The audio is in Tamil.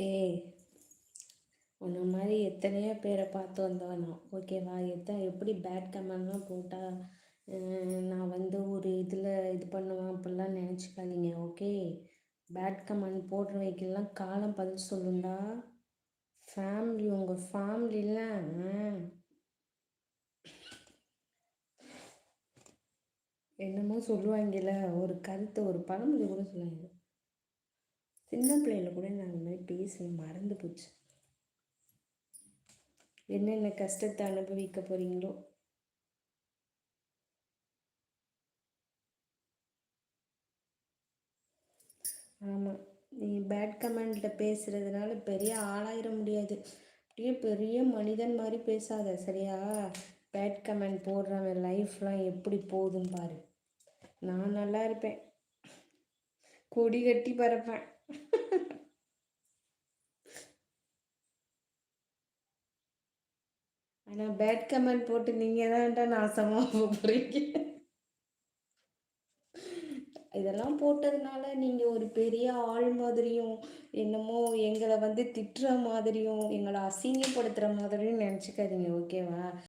ஏய், உன்ன மாதிரி எத்தனையோ பேரை பார்த்து வந்தவனா, ஓகேவா? எப்படி பேட் கமெண்ட்லாம் போட்டால் நான் வந்து ஒரு இதில் இது பண்ணுவேன் அப்படிலாம் நினச்சிக்காதீங்க, ஓகே? பேட் கமெண்ட் போடுறவைக்கெல்லாம் காலம் பதில் சொல்லுண்டா. ஃபேமிலி, உங்கள் ஃபேமிலிலாம் என்னமோ சொல்லுவாங்கல்ல, ஒரு கருத்து, ஒரு பழமொழி கூட சொல்லுவாங்க. சின்ன பிள்ளையில கூட நான் அந்த மாதிரி பேசுவேன், மறந்து போச்சு. என்னென்ன கஷ்டத்தை அனுபவிக்க போறீங்களோ. ஆமாம், நீ பேட் கமெண்டில் பேசுகிறதுனால பெரிய ஆளாயிட முடியாது. அப்படியே பெரிய மனிதன் மாதிரி பேசாத, சரியா? பேட் கமெண்ட் போடுறவன் லைஃப்லாம் எப்படி போகுதுன்னு பாரு. நான் நல்லா இருப்பேன், கொடி கட்டி பறப்பேன். ஆனால் பேட் கமெண்ட் போட்டு நீங்கள் தான்டா நாசமாக போகிறீங்க. இதெல்லாம் போட்டதுனால நீங்கள் ஒரு பெரிய ஆள் மாதிரியும், என்னமோ எங்களை வந்து திட்டுற மாதிரியும், எங்களை அசிங்கப்படுத்துகிற மாதிரியும் நினச்சிக்காதீங்க, ஓகேவா?